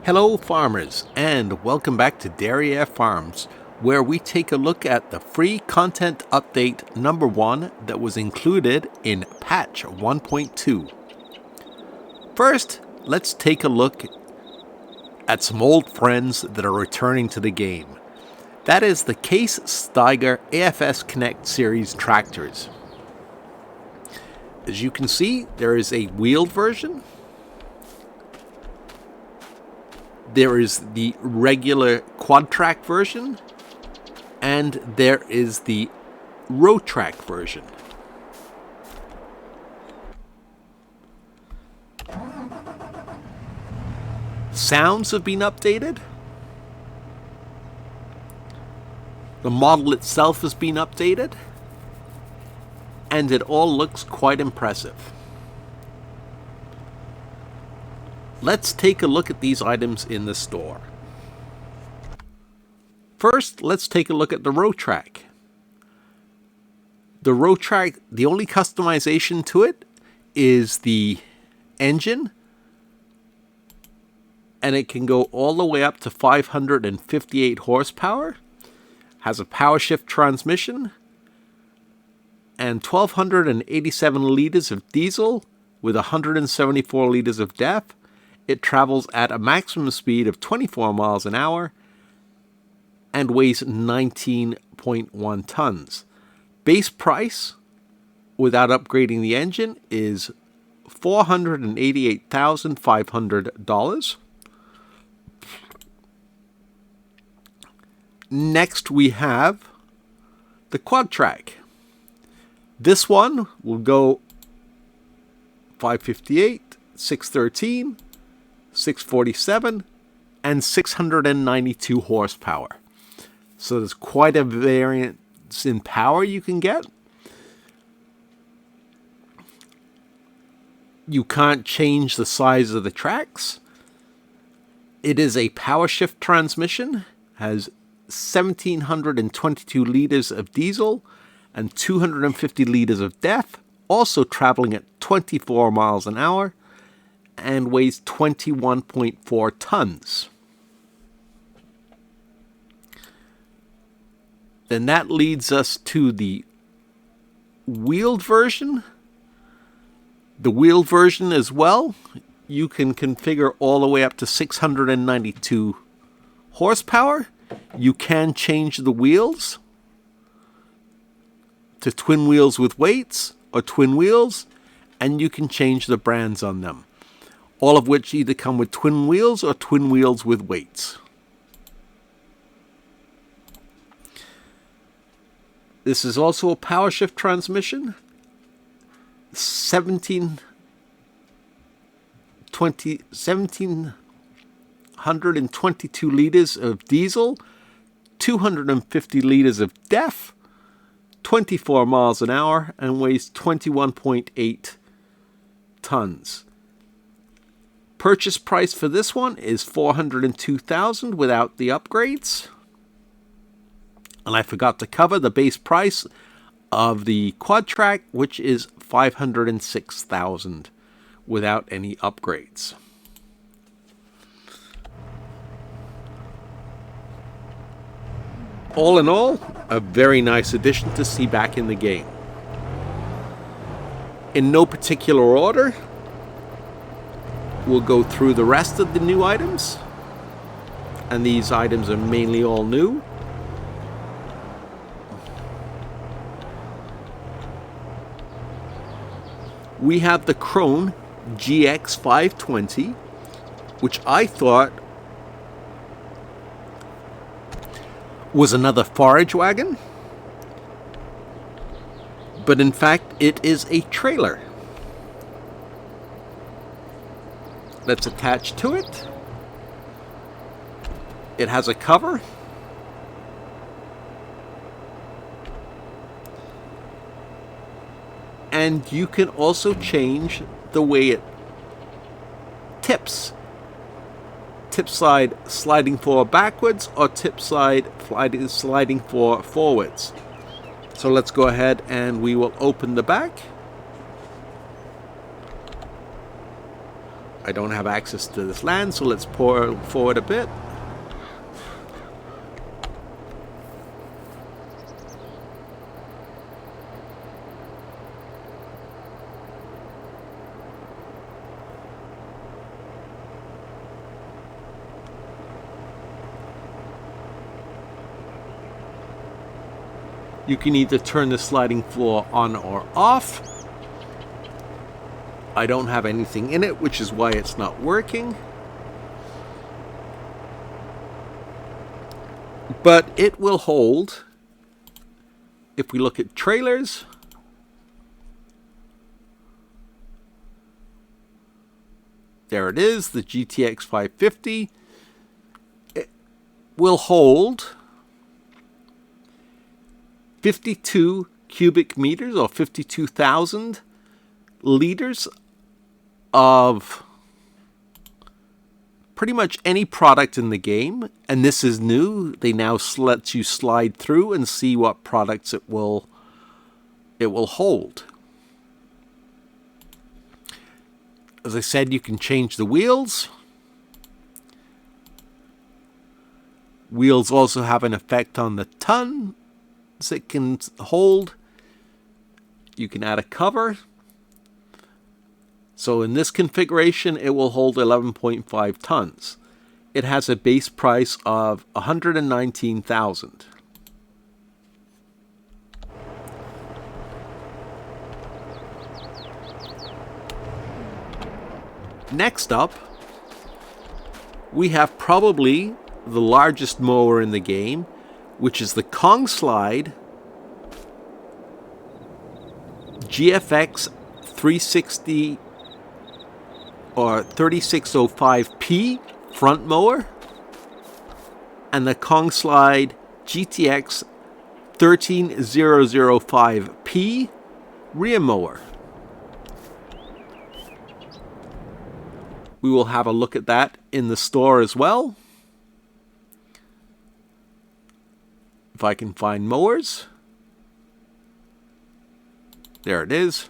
Hello farmers, and welcome back to Derriere Farms, where we take a look at the free content update number 1 that was included in patch 1.2. First, let's take a look at some old friends that are returning to the game. That is the Case Steiger AFS Connect series tractors. As you can see, there is a wheeled version. There is the regular quad track version, and there is the row track version. Sounds have been updated. The model itself has been updated, and it all looks quite impressive. Let's take a look at these items in the store. First, let's take a look at the row track. The row track, the only customization to it is the engine, and it can go all the way up to 558 horsepower, has a power shift transmission, and 1,287 liters of diesel with 174 liters of DEF. It travels at a maximum speed of 24 miles an hour and weighs 19.1 tons. Base price, without upgrading the engine, is $488,500. Next, we have the quad track. This one will go 558, 613, 647, and 692 horsepower. So there's quite a variance in power you can get. You can't change the size of the tracks. It is a power shift transmission, has 1,722 liters of diesel and 250 liters of DEF, also traveling at 24 miles an hour, and weighs 21.4 tons. Then that leads us to the wheeled version. The wheeled version as well, you can configure all the way up to 692 horsepower. You can change the wheels to twin wheels with weights or twin wheels, and you can change the brands on them, all of which either come with twin wheels or twin wheels with weights. This is also a power shift transmission, 1,722 liters of diesel, 250 liters of DEF, 24 miles an hour, and weighs 21.8 tons. Purchase price for this one is $402,000 without the upgrades. And I forgot to cover the base price of the quad track, which is $506,000 without any upgrades. All in all, a very nice addition to see back in the game. In no particular order, we'll go through the rest of the new items, and these items are mainly all new. We have the Krone GX520, which I thought was another forage wagon, but in fact it is a trailer that's attached to it. It has a cover, and you can also change the way it tips. Tip side sliding for backwards or tip side sliding for forwards. So let's go ahead and we will open the back. I don't have access to this land, so let's pour forward a bit. You can either turn the sliding floor on or off. I don't have anything in it, which is why it's not working. But it will hold. If we look at trailers, there it is, the GTX 550. It will hold 52 cubic meters, or 52,000 liters of pretty much any product in the game. And this is new. They now let you slide through and see what products it will hold. As I said, you can change the wheels. Wheels also have an effect on the tons it can hold. You can add a cover. So in this configuration, it will hold 11.5 tons. It has a base price of $119,000. Next up, we have probably the largest mower in the game, which is the Kong Slide GFX 360 or 3605P front mower, and the Kong Slide GTX 13005P rear mower. We will have a look at that in the store as well. If I can find mowers. There it is.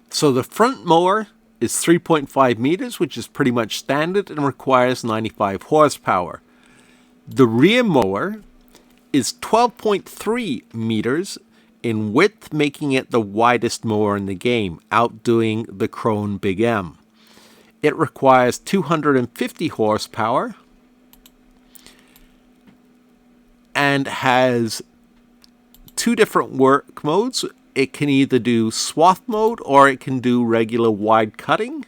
So the front mower is 3.5 meters, which is pretty much standard and requires 95 horsepower. The rear mower is 12.3 meters in width, making it the widest mower in the game, outdoing the Krone Big M. It requires 250 horsepower and has two different work modes. It can either do swath mode or it can do regular wide cutting.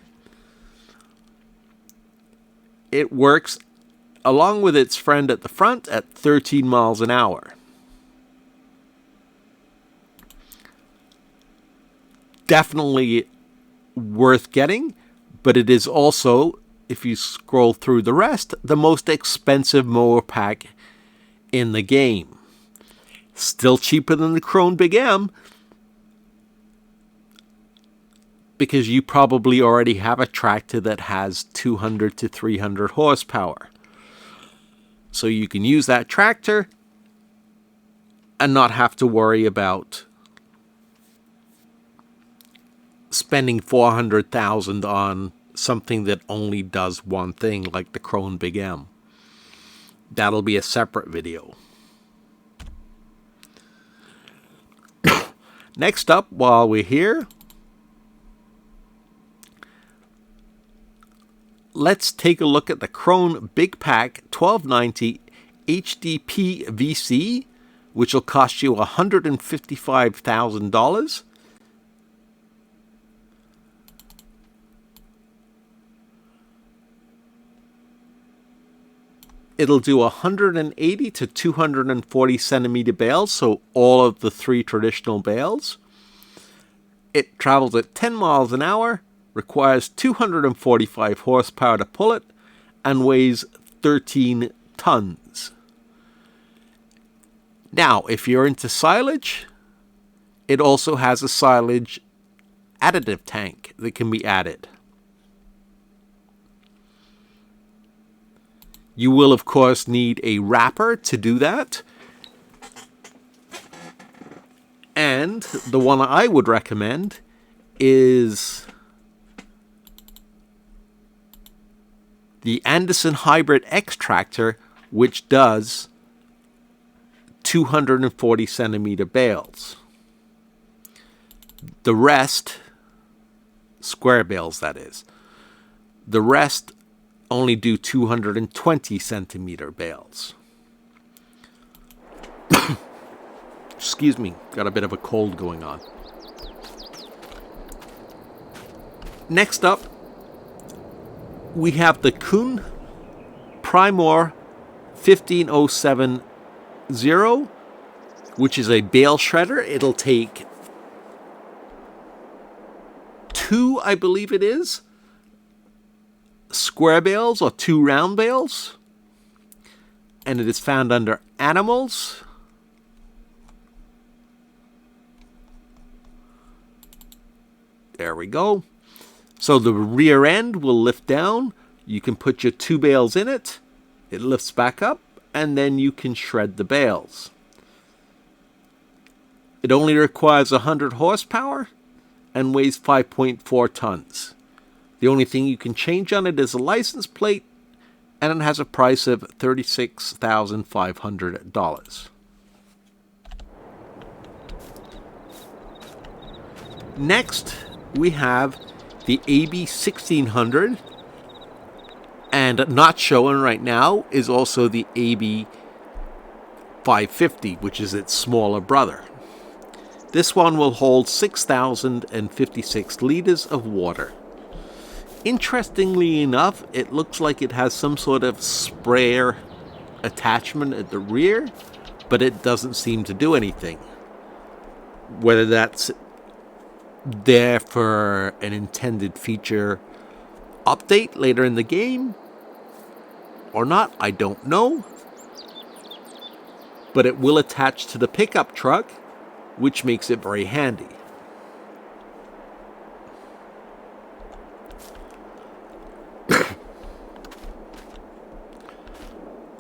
It works along with its friend at the front at 13 miles an hour. Definitely worth getting, but it is also, if you scroll through the rest, the most expensive mower pack in the game. Still cheaper than the Krone Big M, because you probably already have a tractor that has 200 to 300 horsepower. So you can use that tractor and not have to worry about spending $400,000 on something that only does one thing, like the Krone Big M. That'll be a separate video. Next up, while we're here, let's take a look at the Krone Big Pack 1290 HDP VC, which will cost you $155,000. It'll do 180 to 240 centimeter bales, so all of the three traditional bales. It travels at 10 miles an hour, requires 245 horsepower to pull it, and weighs 13 tons. Now, if you're into silage, it also has a silage additive tank that can be added. You will, of course, need a wrapper to do that. And the one I would recommend is the Anderson Hybrid X tractor, which does 240 centimeter bales. The rest, square bales that is, the rest only do 220 centimeter bales. Excuse me, got a bit of a cold going on. Next up, we have the Kuhn Primor 15070, which is a bale shredder. It'll take 2, I believe it is, square bales or 2 round bales. And it is found under Animals. There we go. So the rear end will lift down. You can put your 2 bales in it. It lifts back up, and then you can shred the bales. It only requires 100 horsepower and weighs 5.4 tons. The only thing you can change on it is a license plate, and it has a price of $36,500. Next, we have the AB 1600, and not showing right now is also the AB 550, which is its smaller brother. This one will hold 6,056 liters of water. Interestingly enough, it looks like it has some sort of sprayer attachment at the rear, but it doesn't seem to do anything. Whether that's there for an intended feature update later in the game or not, I don't know. But it will attach to the pickup truck, which makes it very handy.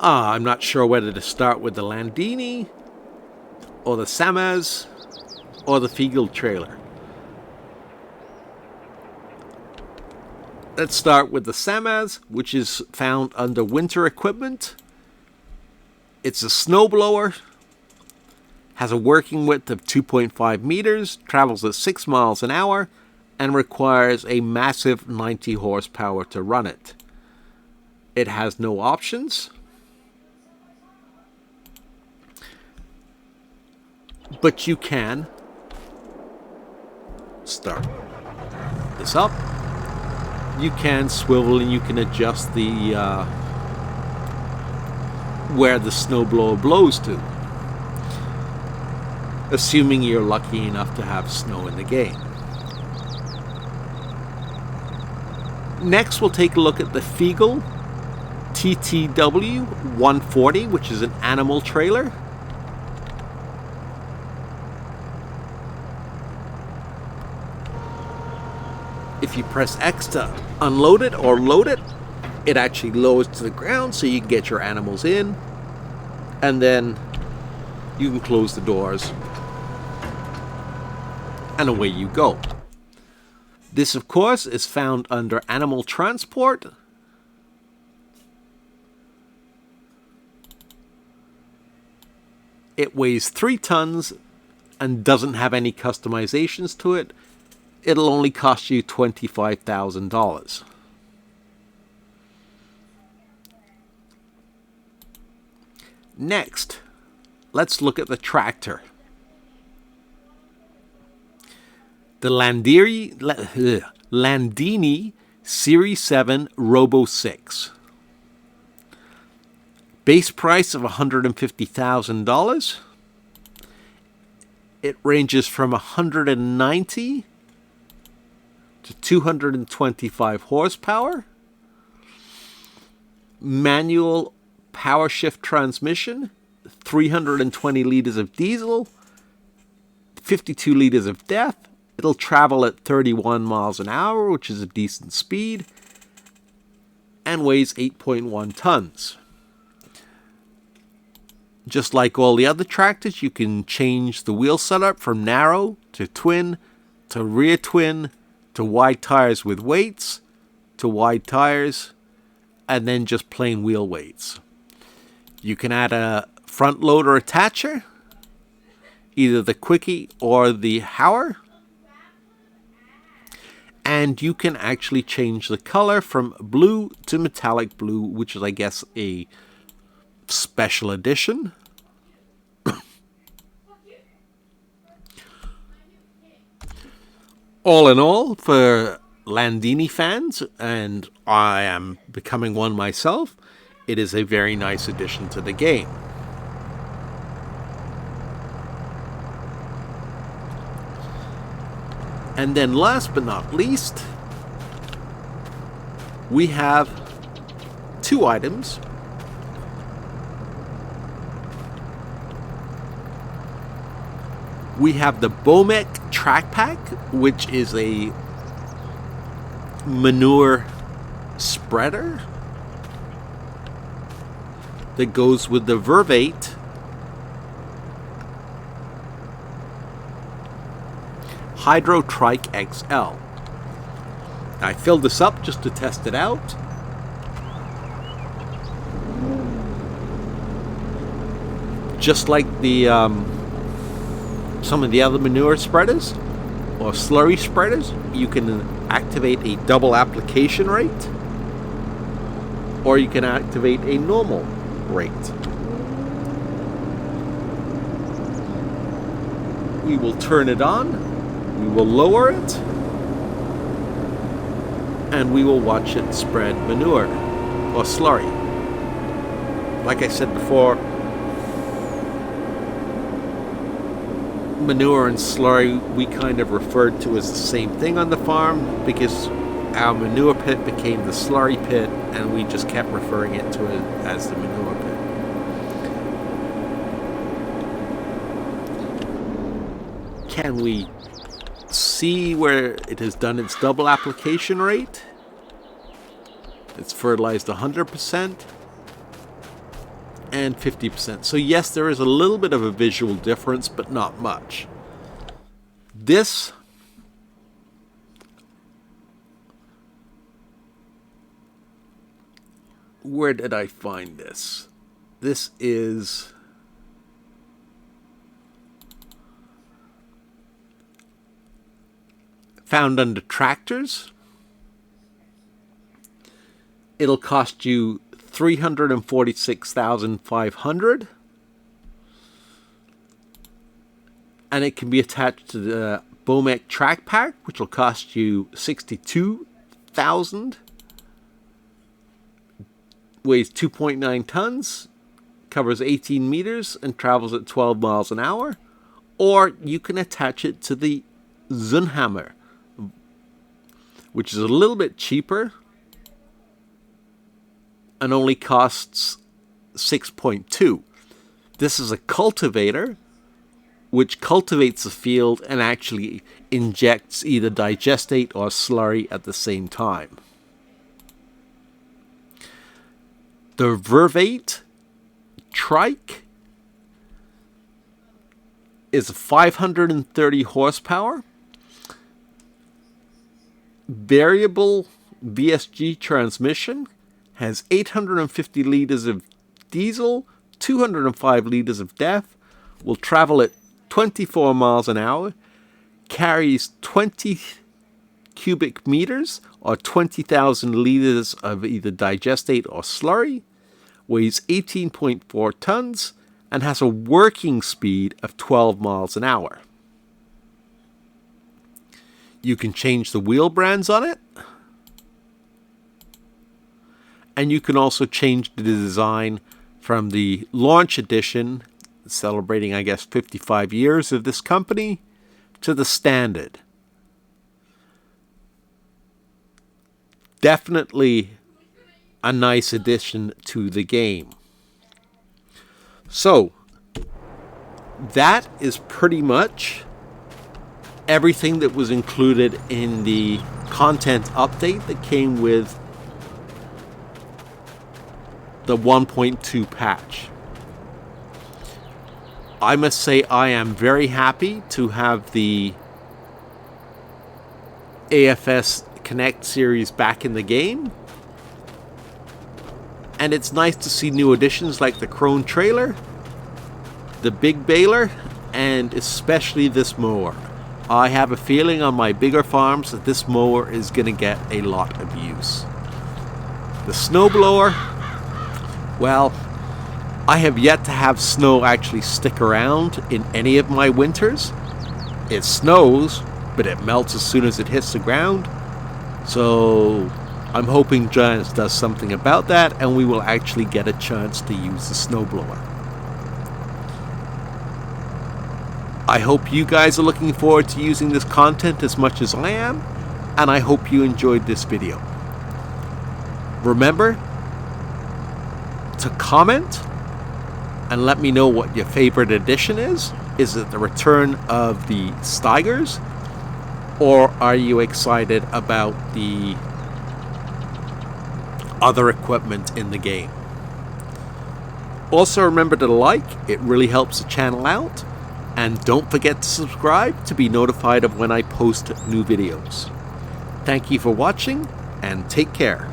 I'm not sure whether to start with the Landini or the Samaz or the Fiegel trailer. Let's start with the Samaz, which is found under winter equipment. It's a snowblower, has a working width of 2.5 meters, travels at 6 miles an hour, and requires a massive 90 horsepower to run it. It has no options, but you can start this up. You can swivel and you can adjust the where the snowblower blows to, assuming you're lucky enough to have snow in the game. Next, we'll take a look at the Fiegel Ttw 140, which is an animal trailer. If you press X to unload it or load it, it actually lowers to the ground so you can get your animals in, and then you can close the doors and away you go. This, of course, is found under Animal Transport. It weighs 3 tons and doesn't have any customizations to it. It'll only cost you $25,000. Next, let's look at the tractor. The Landini Series 7 Robo-Six. Base price of $150,000. It ranges from 190 to 225 horsepower. Manual power shift transmission, 320 liters of diesel, 52 liters of DEF. It'll travel at 31 miles an hour, which is a decent speed, and weighs 8.1 tons. Just like all the other tractors, you can change the wheel setup from narrow to twin to rear twin, to wide tires with weights, to wide tires, and then just plain wheel weights. You can add a front loader attacher, either the Quickie or the Hauer. And you can actually change the color from blue to metallic blue, which is, I guess, a special edition. All in all, for Landini fans, and I am becoming one myself, it is a very nice addition to the game. And then last but not least, we have two items. We have the Bowmak Track Pack, which is a manure spreader that goes with the Verve 8 Hydro Trike XL. I filled this up just to test it out. Just like the some of the other manure spreaders or slurry spreaders, you can activate a double application rate, or you can activate a normal rate. We will turn it on, we will lower it, and we will watch it spread manure or slurry. Like I said before, manure and slurry we kind of referred to as the same thing on the farm, because our manure pit became the slurry pit and we just kept referring it to it as the manure pit. Can we see where it has done its double application rate? It's fertilized 100% and 50%. So yes, there is a little bit of a visual difference, but not much. This where did I find this? This is found under tractors. It'll cost you $346,500, and it can be attached to the Bowmak Track Pack, which will cost you $62,000. Weighs 2.9 tons, covers 18 meters, and travels at 12 miles an hour. Or you can attach it to the Zunhammer, which is a little bit cheaper and only costs 6.2. This is a cultivator, which cultivates the field and actually injects either digestate or slurry at the same time. The Verve 8 Trike is 530 horsepower, variable VSG transmission, has 850 liters of diesel, 205 liters of DEF, will travel at 24 miles an hour, carries 20 cubic meters or 20,000 liters of either digestate or slurry, weighs 18.4 tons, and has a working speed of 12 miles an hour. You can change the wheel brands on it, and you can also change the design from the launch edition, celebrating, I guess, 55 years of this company, to the standard. Definitely a nice addition to the game. So, that is pretty much everything that was included in the content update that came with the 1.2 patch. I must say I am very happy to have the AFS Connect series back in the game. And it's nice to see new additions like the Crone trailer, the big baler, and especially this mower. I have a feeling on my bigger farms that this mower is going to get a lot of use. The snowblower, well, I have yet to have snow actually stick around in any of my winters. It snows, but it melts as soon as it hits the ground. So I'm hoping Giants does something about that and we will actually get a chance to use the snowblower. I hope you guys are looking forward to using this content as much as I am, and I hope you enjoyed this video. Remember to comment and let me know what your favorite edition is. Is it the return of the Steigers? Or are you excited about the other equipment in the game? Also remember to like, it really helps the channel out. And don't forget to subscribe to be notified of when I post new videos. Thank you for watching and take care.